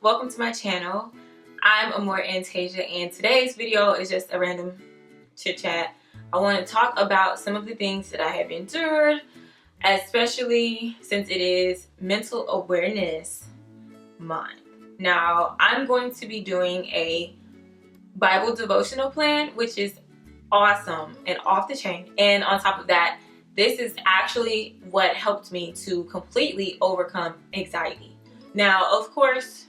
welcome to my channel. I'm Amor Antasia, and today's video is just a random chit chat. I want to talk about some of the things that I have endured, especially since it is Mental Awareness Month. Now, I'm going to be doing a Bible devotional plan, which is awesome and off the chain. And on top of that, this is actually what helped me to completely overcome anxiety. Now, of course,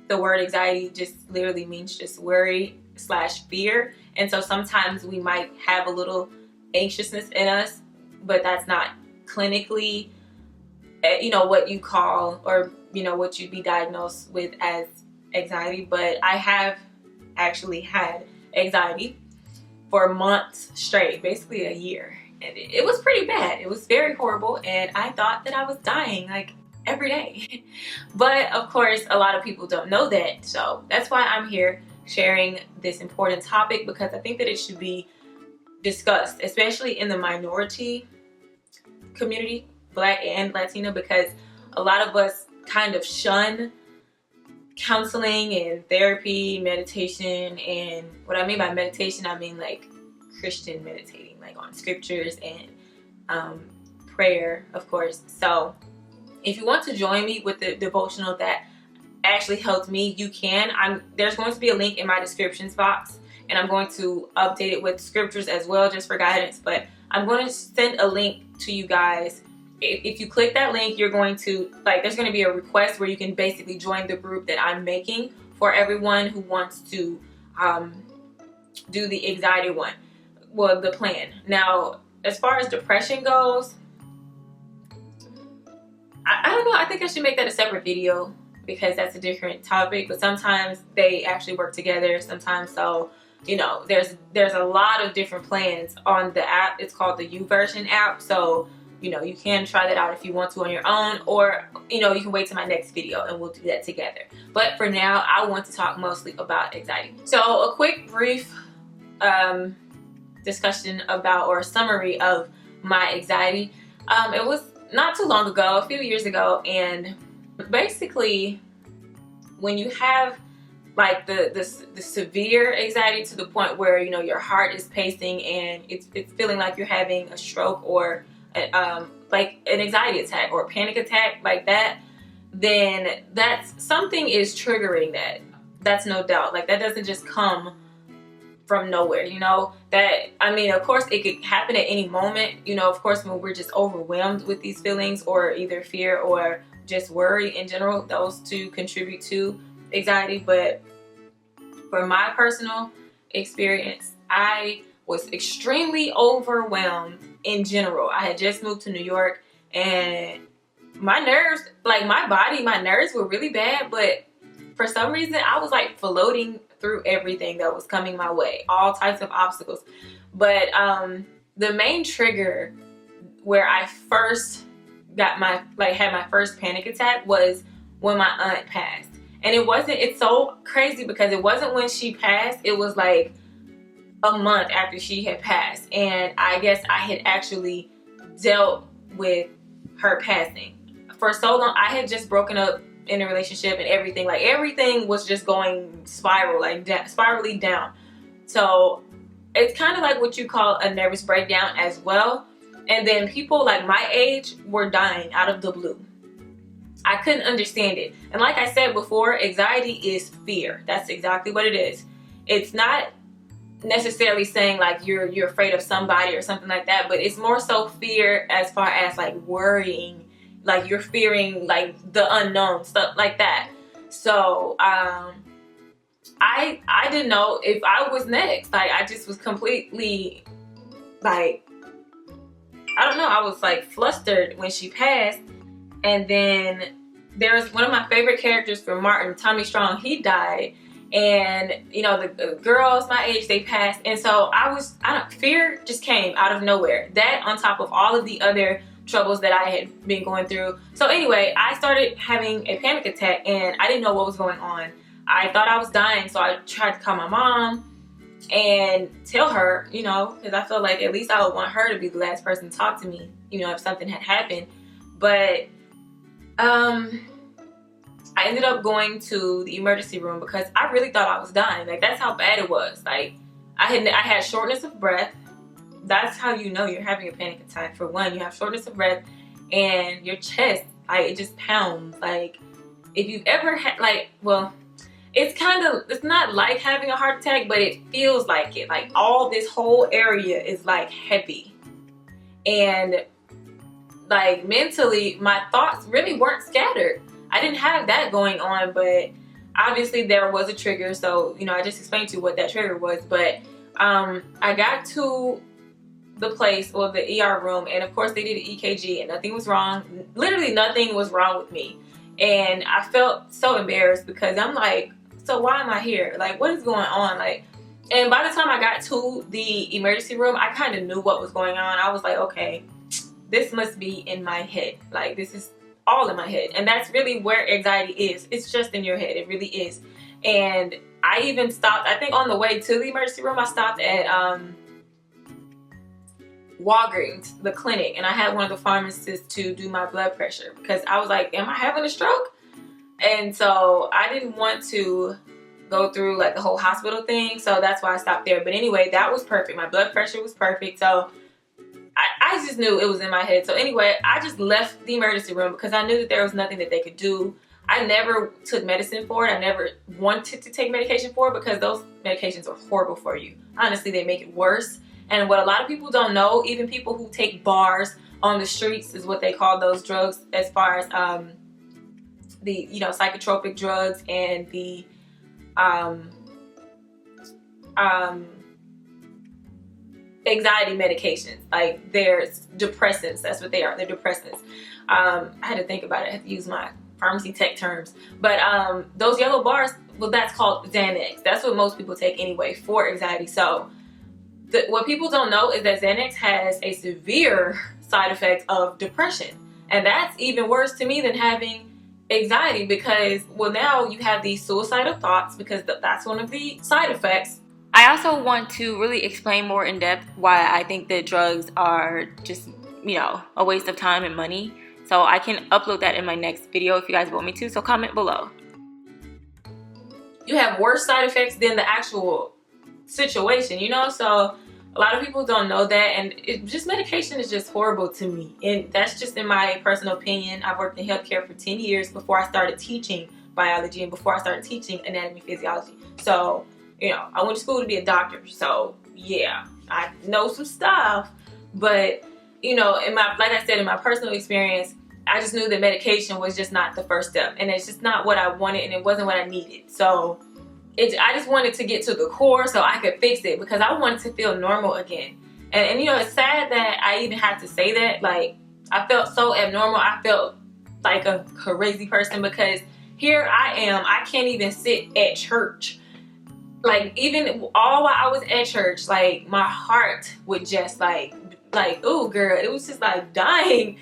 the word anxiety just literally means just worry / fear. And so sometimes we might have a little anxiousness in us, but that's not clinically, what you call or, what you'd be diagnosed with as anxiety. But I have actually had anxiety for months straight, basically a year. And it was pretty bad. It was very horrible. And I thought that I was dying like every day. But of course, a lot of people don't know that. So that's why I'm here sharing this important topic, because I think that it should be discussed, especially in the minority community, Black and Latino, because a lot of us kind of shun counseling and therapy, meditation. And what I mean by meditation, I mean like Christian meditating, like on scriptures and prayer, of course. So if you want to join me with the devotional that actually helped me, you can. There's going to be a link in my descriptions box, and I'm going to update it with scriptures as well, just for guidance. But I'm going to send a link to you guys. If you click that link, you're going to, there's going to be a request where you can basically join the group that I'm making for everyone who wants to do the anxiety one. Well, the plan. Now, as far as depression goes, I don't know. I think I should make that a separate video because that's a different topic. But sometimes they actually work together. Sometimes, so there's a lot of different plans on the app. It's called the YouVersion app. So you can try that out if you want to on your own, or you can wait till my next video and we'll do that together. But for now, I want to talk mostly about anxiety. So a quick, brief discussion about, or summary of my anxiety. It was not too long ago, a few years ago, and basically when you have like the severe anxiety to the point where your heart is pacing and it's feeling like you're having a stroke or like an anxiety attack or a panic attack like that, then that's something is triggering that. That's no doubt. Like, that doesn't just come from nowhere, of course it could happen at any moment, of course, when we're just overwhelmed with these feelings, or either fear or just worry in general. Those two contribute to anxiety. But for my personal experience, I was extremely overwhelmed in general. I had just moved to New York, and my nerves, my nerves were really bad, but for some reason I was like floating through everything that was coming my way, all types of obstacles. But the main trigger where I first got had my first panic attack was when my aunt passed. And it's so crazy because it wasn't when she passed, it was like a month after she had passed. And I guess I had actually dealt with her passing for so long. I had just broken up in a relationship, and everything was just going spirally down. So it's kind of like what you call a nervous breakdown as well. And then people like my age were dying out of the blue. I couldn't understand it. And like I said before, anxiety is fear. That's exactly what it is. It's not necessarily saying like you're afraid of somebody or something like that, but it's more so fear as far as like worrying, like you're fearing like the unknown, stuff like that. So I didn't know if I was next. Like, I just was completely like, I don't know, I was like flustered when she passed. And then there's one of my favorite characters from Martin, Tommy Strong. He died, and the girls my age, they passed. And so fear just came out of nowhere. That on top of all of the other troubles that I had been going through. So anyway, I started having a panic attack, and I didn't know what was going on. I thought I was dying, so I tried to call my mom and tell her, because I felt like at least I would want her to be the last person to talk to me, if something had happened. But I ended up going to the emergency room because I really thought I was dying. Like, that's how bad it was. Like, I had shortness of breath. That's how you know you're having a panic attack. For one, you have shortness of breath, and your chest, like, it just pounds. Like, if you've ever had, like, well, it's not like having a heart attack, but it feels like it. Like, all this whole area is like heavy. And like, mentally, my thoughts really weren't scattered. I didn't have that going on, but obviously there was a trigger. So, I just explained to you what that trigger was. But I got to the place, or the ER room, and of course they did an EKG and nothing was wrong. Literally nothing was wrong with me. And I felt so embarrassed because I'm like, so why am I here? Like, what is going on? Like, and by the time I got to the emergency room, I kind of knew what was going on. I was like, okay, this must be in my head. Like, this is all in my head. And that's really where anxiety is. It's just in your head. It really is. And I even stopped, I think on the way to the emergency room, I stopped at Walgreens, the clinic, and I had one of the pharmacists to do my blood pressure because I was like, am I having a stroke? And so I didn't want to go through like the whole hospital thing, so that's why I stopped there. But anyway, that was perfect. My blood pressure was perfect, so I just knew it was in my head. So anyway, I just left the emergency room because I knew that there was nothing that they could do. I never took medicine for it. I never wanted to take medication for it because those medications are horrible for you. Honestly, they make it worse. And what a lot of people don't know, even people who take bars on the streets, is what they call those drugs, as far as the psychotropic drugs and the anxiety medications. Like, they're depressants. That's what they are. They're depressants. I had to think about it. I had to use my pharmacy tech terms. But those yellow bars, well, that's called Xanax. That's what most people take anyway for anxiety. So what people don't know is that Xanax has a severe side effect of depression. And that's even worse to me than having anxiety because, well, now you have these suicidal thoughts because that's one of the side effects. I also want to really explain more in depth why I think that drugs are just, a waste of time and money. So I can upload that in my next video if you guys want me to. So comment below. You have worse side effects than the actual situation, so a lot of people don't know that, and medication is just horrible to me, and that's just in my personal opinion. I've worked in healthcare for 10 years before I started teaching biology and before I started teaching anatomy physiology. So I went to school to be a doctor, so yeah, I know some stuff. But like I said, in my personal experience, I just knew that medication was just not the first step, and it's just not what I wanted, and it wasn't what I needed. So I just wanted to get to the core so I could fix it because I wanted to feel normal again. And it's sad that I even had to say that. Like, I felt so abnormal. I felt like a crazy person because here I am. I can't even sit at church. Like, even all while I was at church, like, my heart would just like, ooh, girl, it was just like dying.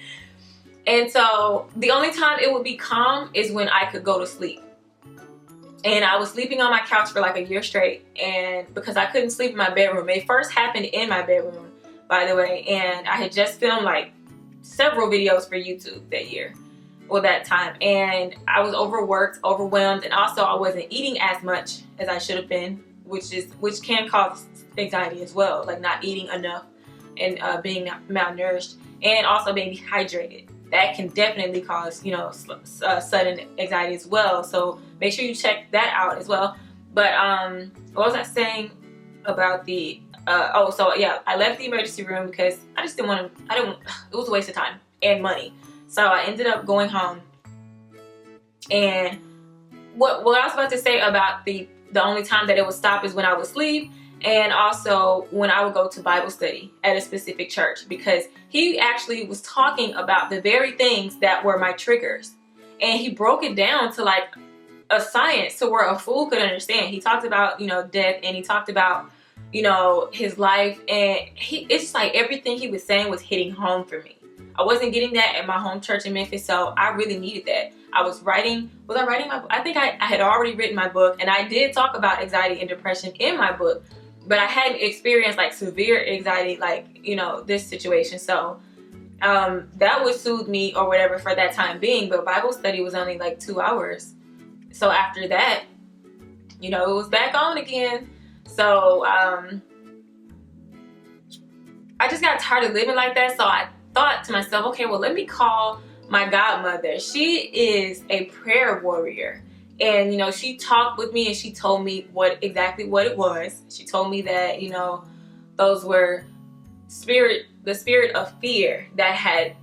And so the only time it would be calm is when I could go to sleep. And I was sleeping on my couch for like a year straight, and because I couldn't sleep in my bedroom. It first happened in my bedroom, by the way, and I had just filmed like several videos for YouTube that time, and I was overworked, overwhelmed, and also I wasn't eating as much as I should have been, which can cause anxiety as well, like not eating enough and being malnourished, and also being dehydrated. That can definitely cause, sudden anxiety as well. So make sure you check that out as well. But what was I saying about the? I left the emergency room because I just didn't want to. It was a waste of time and money. So I ended up going home. And what I was about to say about the only time that it would stop is when I would sleep. And also when I would go to Bible study at a specific church, because he actually was talking about the very things that were my triggers. And he broke it down to like a science to where a fool could understand. He talked about, death, and he talked about, his life. And it's just like everything he was saying was hitting home for me. I wasn't getting that at my home church in Memphis, so I really needed that. Was I writing my book? I think I had already written my book, and I did talk about anxiety and depression in my book. But I hadn't experienced like severe anxiety, like, this situation. So that would soothe me or whatever for that time being. But Bible study was only like 2 hours. so after that, it was back on again. So I just got tired of living like that. So I thought to myself, okay, well, let me call my godmother. She is a prayer warrior. And, she talked with me and she told me exactly what it was. She told me that, those were the spirit of fear that had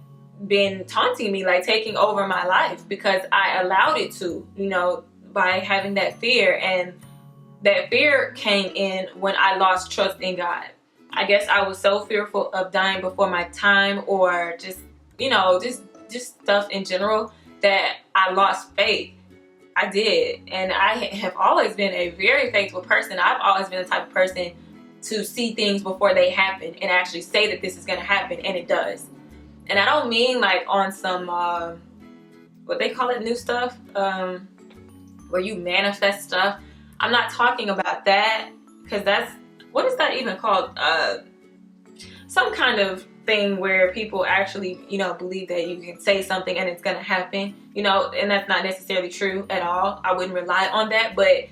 been taunting me, like taking over my life, because I allowed it to, by having that fear. And that fear came in when I lost trust in God. I guess I was so fearful of dying before my time, or just stuff in general, that I lost faith. I did. And I have always been a very faithful person. I've always been the type of person to see things before they happen and actually say that this is going to happen, and it does. And I don't mean like on some what they call it, new stuff, where you manifest stuff. I'm not talking about that, because that's, what is that even called? Some kind of thing where people actually, believe that you can say something and it's going to happen, and that's not necessarily true at all. I wouldn't rely on that. But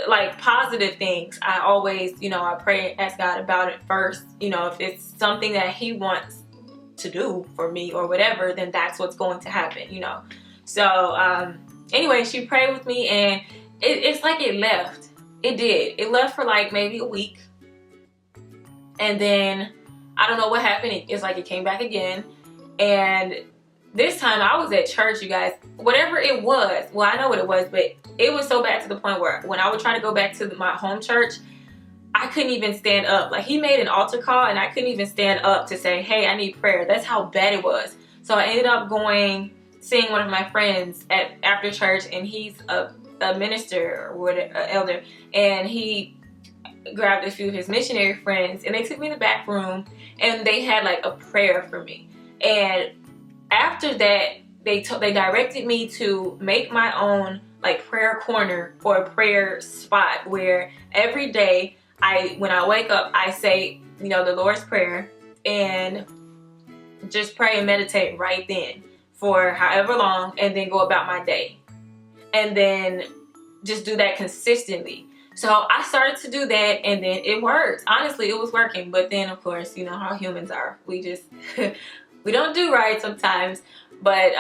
like positive things, I always, I pray and ask God about it first. If it's something that he wants to do for me or whatever, then that's what's going to happen, So anyway, she prayed with me, and it's like it left. It did. It left for like maybe a week. And then I don't know what happened. It's like it came back again. And this time I was at church, you guys. Whatever it was, well, I know what it was, but it was so bad to the point where when I would try to go back to my home church, I couldn't even stand up. Like, he made an altar call and I couldn't even stand up to say, hey, I need prayer. That's how bad it was. So I ended up seeing one of my friends after church, and he's a minister or an elder, and he grabbed a few of his missionary friends, and they took me in the back room, and they had like a prayer for me. And after that, they directed me to make my own like prayer corner or a prayer spot, where every day when I wake up, I say, the Lord's Prayer, and just pray and meditate right then for however long, and then go about my day. And then just do that consistently. So I started to do that, and then it worked. Honestly, it was working. But then, of course, you know how humans are. We just, we don't do right sometimes. But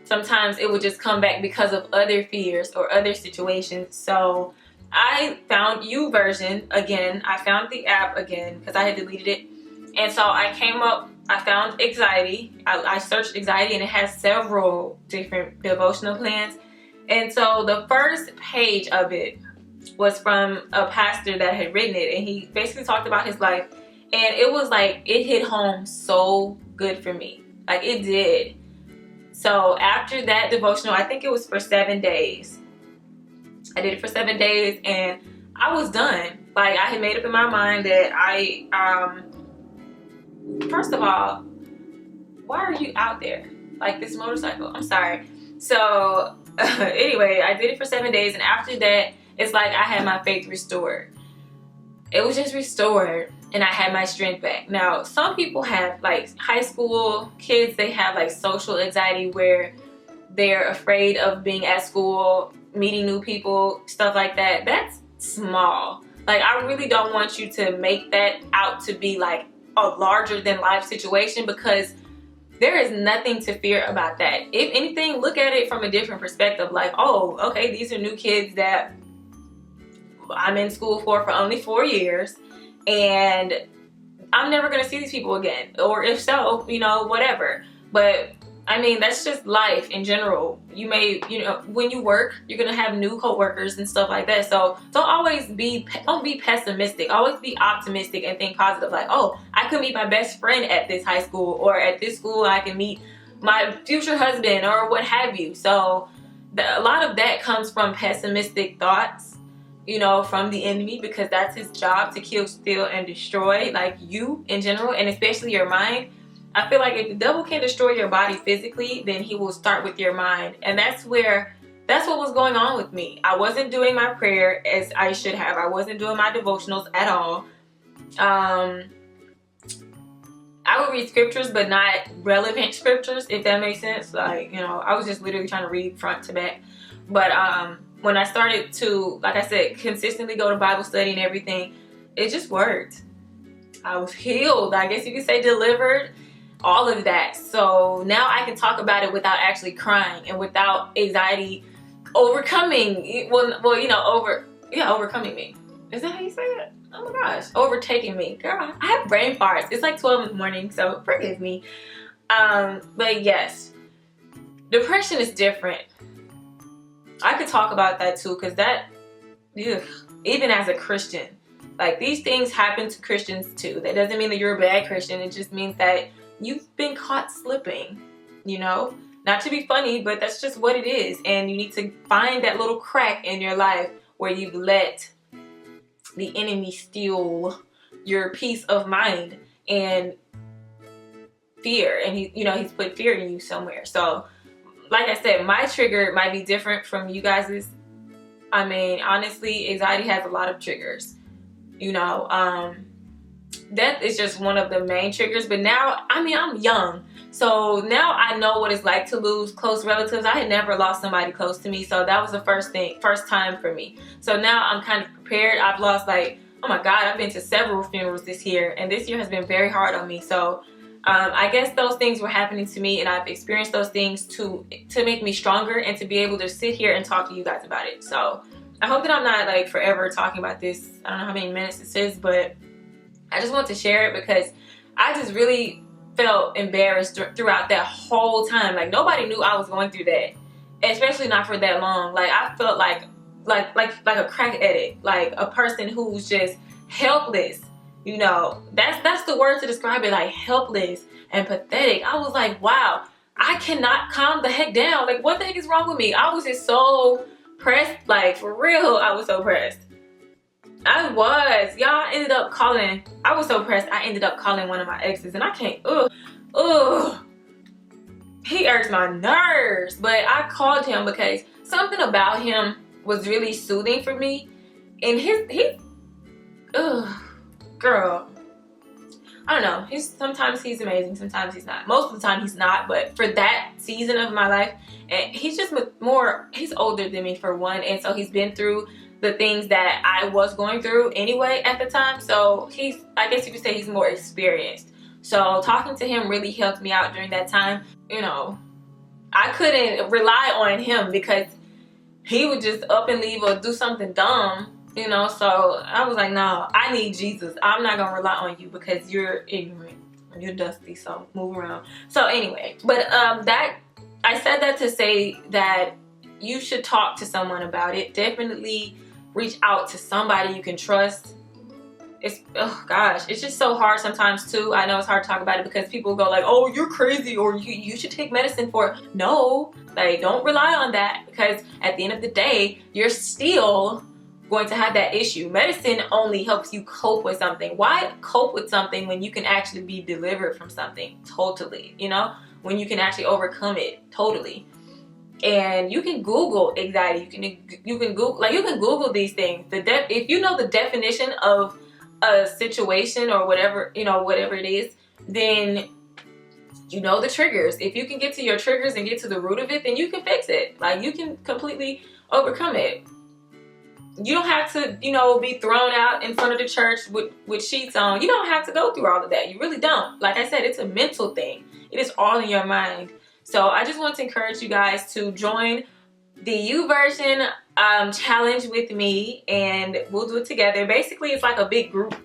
sometimes it would just come back because of other fears or other situations. So I found YouVersion again. I found the app again because I had deleted it. And so I found anxiety. I searched anxiety, and it has several different devotional plans. And so the first page of it was from a pastor that had written it, and he basically talked about his life, and it was like, it hit home so good for me. Like, it did. So after that devotional, I think it was for 7 days. I did it for 7 days, and I was done. Like, I had made up in my mind that first of all, why are you out there? Like, this motorcycle, I'm sorry. So anyway, I did it for 7 days, and after that, it's like I had my faith restored. It was just restored, and I had my strength back. Now, some people have, like, high school kids, they have like social anxiety where they're afraid of being at school, meeting new people, stuff like that. That's small. Like, I really don't want you to make that out to be like a larger than life situation, because there is nothing to fear about that. If anything, look at it from a different perspective. Like, oh, okay, these are new kids that I'm in school for only 4 years, and I'm never going to see these people again. Or if so, whatever. But I mean, that's just life in general. You may, when you work, you're going to have new coworkers and stuff like that. So don't be pessimistic. Always be optimistic and think positive. Like, oh, I could meet my best friend at this high school, or at this school I can meet my future husband, or what have you. So a lot of that comes from pessimistic thoughts, from the enemy, because that's his job, to kill, steal, and destroy, like, you in general, and especially your mind. I feel like if the devil can destroy your body physically, then he will start with your mind. And that's what was going on with me. I wasn't doing my prayer as I should have. I wasn't doing my devotionals at all. I would read scriptures, but not relevant scriptures, if that makes sense. Like, I was just literally trying to read front to back. But when I started to, like I said, consistently go to Bible study and everything, it just worked. I was healed, I guess you could say, delivered, all of that. So now I can talk about it without actually crying and without anxiety overcoming, overcoming me. Is that how you say it? Oh my gosh, overtaking me. Girl, I have brain farts. It's like 12 in the morning, so forgive me. But yes, depression is different. I could talk about that too, because that, even as a Christian, like, these things happen to Christians too. That doesn't mean that you're a bad Christian. It just means that you've been caught slipping, Not to be funny, but that's just what it is. And you need to find that little crack in your life where you've let the enemy steal your peace of mind and fear. And he's put fear in you somewhere. So, like I said, my trigger might be different from you guys's. I mean, honestly, anxiety has a lot of triggers. Death is just one of the main triggers. But now, I'm young. So now I know what it's like to lose close relatives. I had never lost somebody close to me. So that was the first time for me. So now I'm kind of prepared. I've lost, oh my God, I've been to several funerals this year. And this year has been very hard on me. So I guess those things were happening to me, and I've experienced those things to make me stronger and to be able to sit here and talk to you guys about it. So I hope that I'm not forever talking about this. I don't know how many minutes this is, but I just want to share it because I just really felt embarrassed throughout that whole time. Nobody knew I was going through that, especially not for that long. I felt like a crack addict, like a person who's just helpless. That's the word to describe it, helpless and pathetic. I was like, wow, I cannot calm the heck down. What the heck is wrong with me? I was just so pressed, for real. I was so pressed. Y'all ended up calling. I was so pressed. I ended up calling one of my exes, and I can't. He irks my nerves. But I called him because something about him was really soothing for me, and girl, I don't know. Sometimes he's amazing, sometimes he's not. Most of the time he's not, but for that season of my life, and he's just he's older than me for one, and so he's been through the things that I was going through anyway at the time. So I guess you could say he's more experienced. So talking to him really helped me out during that time. I couldn't rely on him because he would just up and leave or do something dumb. So I was like, no, I need Jesus. I'm not gonna rely on you because you're ignorant, you're dusty, so move around. So anyway, but I said that to say that you should talk to someone about it. Definitely reach out to somebody you can trust. It's just so hard sometimes too. I know it's hard to talk about it because people go oh, you're crazy, or you should take medicine for it. No, don't rely on that, because at the end of the day, you're still going to have that issue. Medicine only helps you cope with something. Why cope with something when you can actually be delivered from something totally, when you can actually overcome it totally? And you can Google anxiety. You can Google these things. If you know the definition of a situation or whatever, whatever it is, then you know the triggers. If you can get to your triggers and get to the root of it, then you can fix it. You can completely overcome it. You don't have to, be thrown out in front of the church with sheets on. You don't have to go through all of that. You really don't. Like I said, it's a mental thing. It is all in your mind. So I just want to encourage you guys to join the YouVersion challenge with me, and we'll do it together. Basically, it's like a big group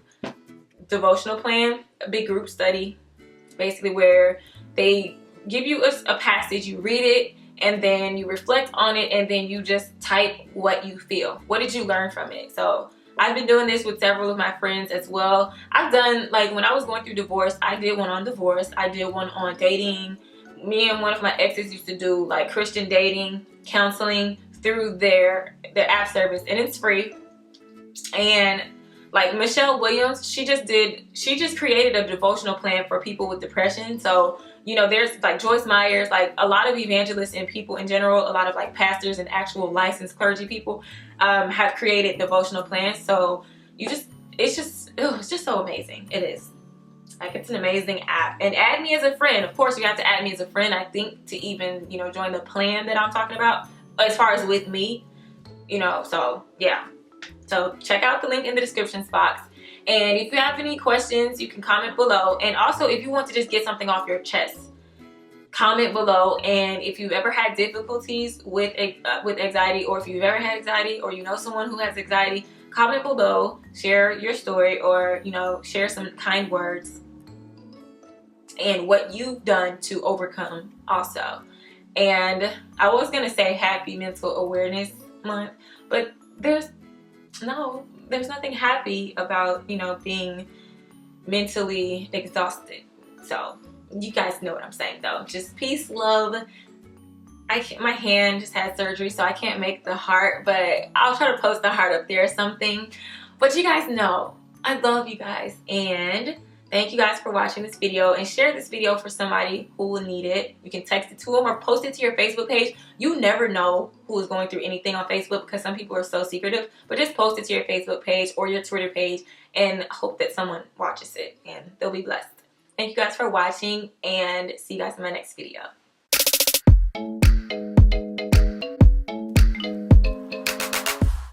devotional plan, a big group study, basically, where they give you a passage, you read it, and then you reflect on it, and then you just type what you feel. What did you learn from it? So I've been doing this with several of my friends as well. I've done, when I was going through divorce, I did one on divorce. I did one on dating. Me and one of my exes used to do Christian dating counseling through their app service, and it's free. And Michelle Williams, she just created a devotional plan for people with depression. So there's Joyce Myers, a lot of evangelists and people in general, a lot of pastors and actual licensed clergy people have created devotional plans. So it's just so amazing. It is. It's an amazing app. And add me as a friend. Of course, you have to add me as a friend, I think, to even, join the plan that I'm talking about. as far as with me, you know. So yeah, so check out the link in the description box. And if you have any questions, you can comment below. And also, if you want to just get something off your chest, comment below. And if you've ever had difficulties with anxiety, or if you've ever had anxiety, or you know someone who has anxiety, comment below, share your story, or you know, share some kind words and what you've done to overcome also. And I was gonna say Happy Mental Awareness Month, but there's nothing happy about, you know, being mentally exhausted. So you guys know what I'm saying though. Just peace, love. My hand just had surgery, so I can't make the heart, but I'll try to post the heart up there or something. But you guys know I love you guys, and thank you guys for watching this video, and share this video for somebody who will need it. You can text it to them or post it to your Facebook page. You never know who is going through anything on Facebook, because some people are so secretive. But just post it to your Facebook page or your Twitter page and hope that someone watches it and they'll be blessed. Thank you guys for watching, and see you guys in my next video.